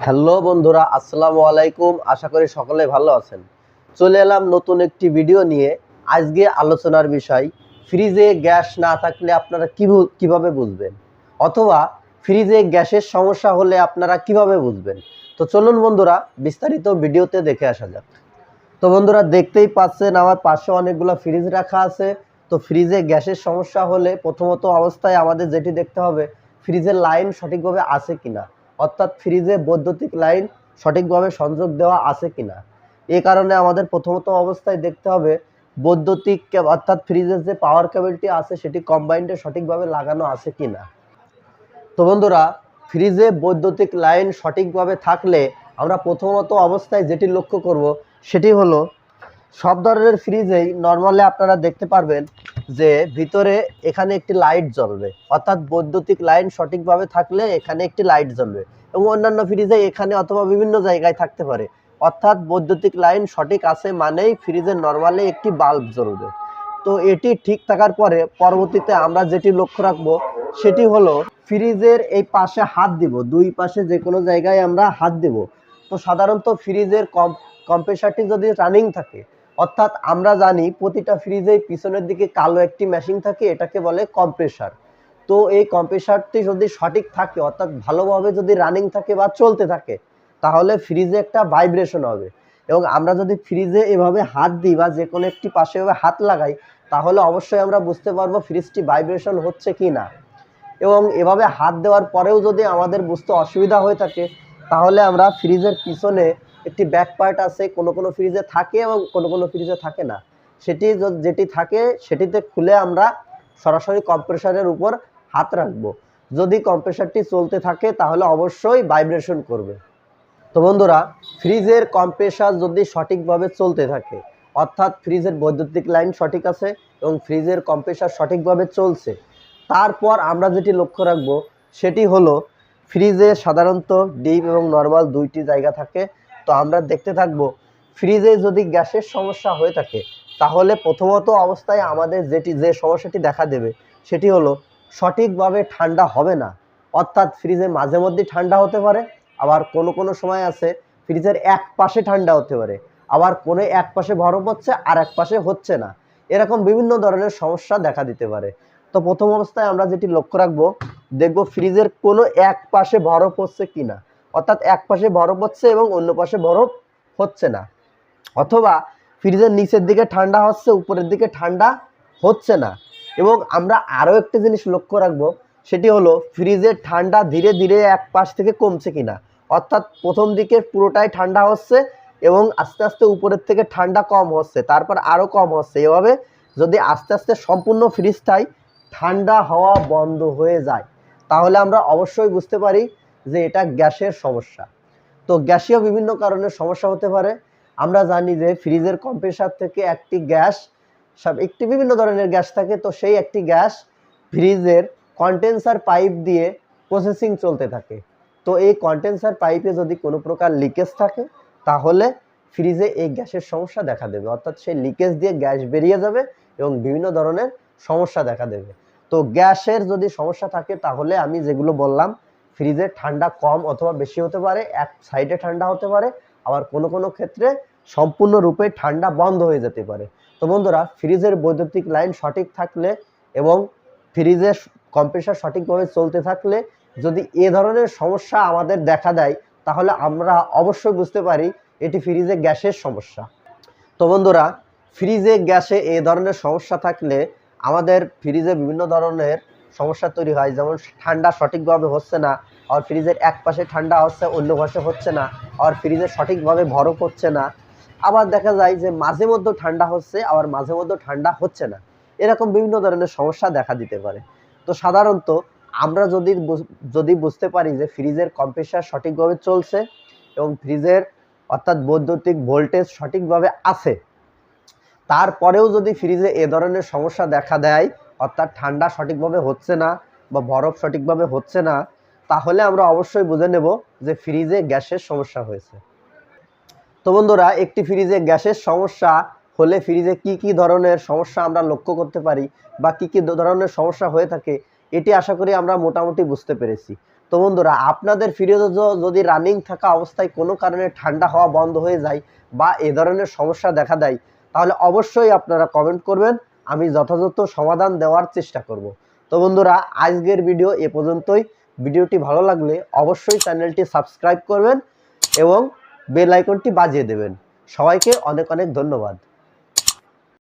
Hello বন্ধুরা, আসসালামু আলাইকুম। আশা করি সকলে ভালো আছেন। চলে এলাম নতুন একটি ভিডিও নিয়ে। আজকে আলোচনার বিষয়, ফ্রিজে গ্যাস না থাকলে আপনারা কিভাবে বুঝবেন, অথবা ফ্রিজে গ্যাসের সমস্যা হলে আপনারা কিভাবে বুঝবেন। তো চলুন বন্ধুরা, বিস্তারিত ভিডিওতে দেখে আসা যাক। তো বন্ধুরা, দেখতেই পাচ্ছেন আমার পাশে অনেকগুলো ফ্রিজ রাখা আছে। তো ফ্রিজে গ্যাসের সমস্যা হলে প্রথমত অবস্থায় আমাদের যেটি দেখতে হবে, ফ্রিজের লাইন সঠিকভাবে আছে কিনা, অর্থাৎ ফ্রিজে বৈদ্যুতিক লাইন সঠিকভাবে সংযোগ দেওয়া আছে কিনা। এই কারণে আমাদের প্রথমত অবস্থায় দেখতে হবে বৈদ্যুতিক অর্থাৎ ফ্রিজের যে পাওয়ার কেবলটি আছে সেটি কম্বাইন্ডে সঠিকভাবে লাগানো আছে কিনা। তো বন্ধুরা, ফ্রিজে বৈদ্যুতিক লাইন সঠিকভাবে থাকলে আমরা প্রথমত অবস্থায় যেটি লক্ষ্য করব সেটি হলো, সব ধরনের ফ্রিজেই নর্মালি আপনারা দেখতে পারবেন যে ভিতরে এখানে একটি লাইট জ্বলবে, অর্থাৎ বৈদ্যুতিক লাইন সঠিকভাবে থাকলে এখানে একটি লাইট জ্বলবে। এবং অন্যান্য ফ্রিজে এখানে অথবা বিভিন্ন জায়গায় থাকতে পারে, অর্থাৎ বৈদ্যুতিক লাইন সঠিক আছে মানেই ফ্রিজে নর্মালি একটি বাল্ব জ্বলবে। তো এটি ঠিক থাকার পরে পরবর্তীতে আমরা যেটি লক্ষ্য রাখবো সেটি হলো, ফ্রিজের এই পাশে হাত দিব, দুই পাশে যে কোনো জায়গায় আমরা হাত দেব। তো সাধারণত ফ্রিজের কম্প্রেসারটি যদি রানিং থাকে, অর্থাৎ আমরা জানি প্রতিটা ফ্রিজেই পিছনের দিকে কালো একটি মেশিন থাকে, এটাকে বলে কম্প্রেসার। তো এই কম্প্রেসারটি যদি সঠিক থাকে, অর্থাৎ ভালোভাবে যদি রানিং থাকে বা চলতে থাকে, তাহলে ফ্রিজে একটা ভাইব্রেশন হবে। এবং আমরা যদি ফ্রিজে এভাবে হাত দিই বা যে কোনো একটি পাশে এভাবে হাত লাগাই, তাহলে অবশ্যই আমরা বুঝতে পারবো ফ্রিজটি ভাইব্রেশন হচ্ছে কি না। এবং এভাবে হাত দেওয়ার পরেও যদি আমাদের বুঝতে অসুবিধা হয়ে থাকে, তাহলে আমরা ফ্রিজের পিছনে একটি ব্যাক পার্ট আছে, কোনো কোনো ফ্রিজে থাকে এবং কোনো কোনো ফ্রিজে থাকে না। যেটি থাকে সেটিতে খুলে আমরা সরাসরি কম্প্রেসারের উপর হাত রাখবো। যদি কম্প্রেসারটি চলতে থাকে তাহলে অবশ্যই ভাইব্রেশন করবে। তো বন্ধুরা, ফ্রিজের কম্প্রেসার যদি সঠিকভাবে চলতে থাকে, অর্থাৎ ফ্রিজের বৈদ্যুতিক লাইন সঠিক আছে এবং ফ্রিজের কম্প্রেসার সঠিকভাবে চলছে, তারপর আমরা যেটি লক্ষ্য রাখবো সেটি হলো, ফ্রিজে সাধারণত ডিপ এবং নর্মাল দুইটি জায়গা থাকে। তো আমরা দেখতে থাকবো, ফ্রিজে যদি গ্যাসের সমস্যা হয়ে থাকে, তাহলে প্রথমত অবস্থায় আমাদের যে সমস্যাটি দেখা দেবে সেটি হলো, সঠিকভাবে ঠান্ডা হবে না। অর্থাৎ ফ্রিজে মাঝে মধ্যে ঠান্ডা হতে পারে, আবার কোনো কোনো সময় আছে ফ্রিজের এক পাশে ঠান্ডা হতে পারে, আবার কোনো এক পাশে বরফ হচ্ছে আর এক পাশে হচ্ছে না। এরকম বিভিন্ন ধরনের সমস্যা দেখা দিতে পারে। তো প্রথম অবস্থায় আমরা যেটি লক্ষ্য রাখবো, দেখবো ফ্রিজের কোনো এক পাশে বরফ হচ্ছে কিনা, অর্থাৎ এক পাশে বরফ হচ্ছে এবং অন্য পাশে বরফ হচ্ছে না, অথবা ফ্রিজের নিচের দিকে ঠান্ডা হচ্ছে, উপরের দিকে ঠান্ডা হচ্ছে না। এবং আমরা আরও একটি জিনিস লক্ষ্য রাখবো, সেটি হলো ফ্রিজের ঠান্ডা ধীরে ধীরে এক পাশ থেকে কমছে কিনা, অর্থাৎ প্রথম দিকে পুরোটাই ঠান্ডা হচ্ছে এবং আস্তে আস্তে উপরের থেকে ঠান্ডা কম হচ্ছে, তারপর আরও কম হচ্ছে। এভাবে যদি আস্তে আস্তে সম্পূর্ণ ফ্রিজটাই ঠান্ডা হওয়া বন্ধ হয়ে যায়, তাহলে আমরা অবশ্যই বুঝতে পারি যে এটা গ্যাসের সমস্যা। তো গ্যাসীয় বিভিন্ন কারণে সমস্যা হতে পারে। আমরা জানি যে ফ্রিজের কম্প্রেসার থেকে একটি বিভিন্ন ধরনের গ্যাস থাকে। তো সেই একটি গ্যাস ফ্রিজের কন্ডেন্সার পাইপ দিয়ে প্রসেসিং চলতে থাকে। তো এই কন্ডেন্সার পাইপে যদি কোনো প্রকার লিকেজ থাকে, তাহলে ফ্রিজে এই গ্যাসের সমস্যা দেখা দেবে, অর্থাৎ সেই লিকেজ দিয়ে গ্যাস বেরিয়ে যাবে এবং বিভিন্ন ধরনের সমস্যা দেখা দেবে। তো গ্যাসের যদি সমস্যা থাকে, তাহলে আমি যেগুলো বললাম, ফ্রিজে ঠান্ডা কম অথবা বেশি হতে পারে, এক সাইডে ঠান্ডা হতে পারে, আবার কোনো কোনো ক্ষেত্রে সম্পূর্ণরূপে ঠান্ডা বন্ধ হয়ে যেতে পারে। তো বন্ধুরা, ফ্রিজের বৈদ্যুতিক লাইন সঠিক থাকলে এবং ফ্রিজের কম্প্রেসার সঠিকভাবে চলতে থাকলে যদি এ ধরনের সমস্যা আমাদের দেখা দেয়, তাহলে আমরা অবশ্যই বুঝতে পারি এটি ফ্রিজে গ্যাসের সমস্যা। তো বন্ধুরা, ফ্রিজে গ্যাসে এ ধরনের সমস্যা থাকলে আমাদের ফ্রিজে বিভিন্ন ধরনের সমস্যা তৈরি হয়, যেমন ঠান্ডা সঠিকভাবে হচ্ছে না, আর ফ্রিজের এক পাশে ঠান্ডা হচ্ছে অন্য পাশে হচ্ছে না, আর ফ্রিজে সঠিকভাবে বরফ হচ্ছে না। আবার দেখা যায় যে মাঝে মধ্যে ঠান্ডা হচ্ছে, আবার মাঝে মধ্যে ঠান্ডা হচ্ছে না। এরকম বিভিন্ন ধরনের সমস্যা দেখা দিতে পারে। তো সাধারণত আমরা যদি বুঝতে পারি যে ফ্রিজের কম্প্রেসার সঠিকভাবে চলছে এবং ফ্রিজের অর্থাৎ বৈদ্যুতিক ভোল্টেজ সঠিকভাবে আছে, তারপরেও যদি ফ্রিজে এ ধরনের সমস্যা দেখা দেয়, অর্থাৎ ঠান্ডা সঠিকভাবে হচ্ছে না বা বরফ সঠিকভাবে হচ্ছে না, তাহলে আমরা অবশ্যই বুঝে নেব যে ফ্রিজে গ্যাসের সমস্যা হয়েছে। তো বন্ধুরা, একটি ফ্রিজে গ্যাসের সমস্যা হলে ফ্রিজে কি কি ধরনের সমস্যা আমরা লক্ষ্য করতে পারি বা কি কি ধরনের সমস্যা হয়ে থাকে, এটি আশা করি আমরা মোটামুটি বুঝতে পেরেছি। তো বন্ধুরা, আপনাদের ফ্রিজ যদি রানিং থাকা অবস্থায় কোনো কারণে ঠান্ডা হওয়া বন্ধ হয়ে যায় বা এ ধরনের সমস্যা দেখা দেয়, তাহলে অবশ্যই আপনারা কমেন্ট করবেন, আমি যথাযথ সমাধান দেওয়ার চেষ্টা করব। তো বন্ধুরা, আজকের ভিডিও এ পর্যন্তই। ভিডিওটি ভালো লাগলে অবশ্যই চ্যানেলটি সাবস্ক্রাইব করবেন এবং বেল আইকনটি বাজিয়ে দেবেন। সবাইকে অনেক অনেক ধন্যবাদ।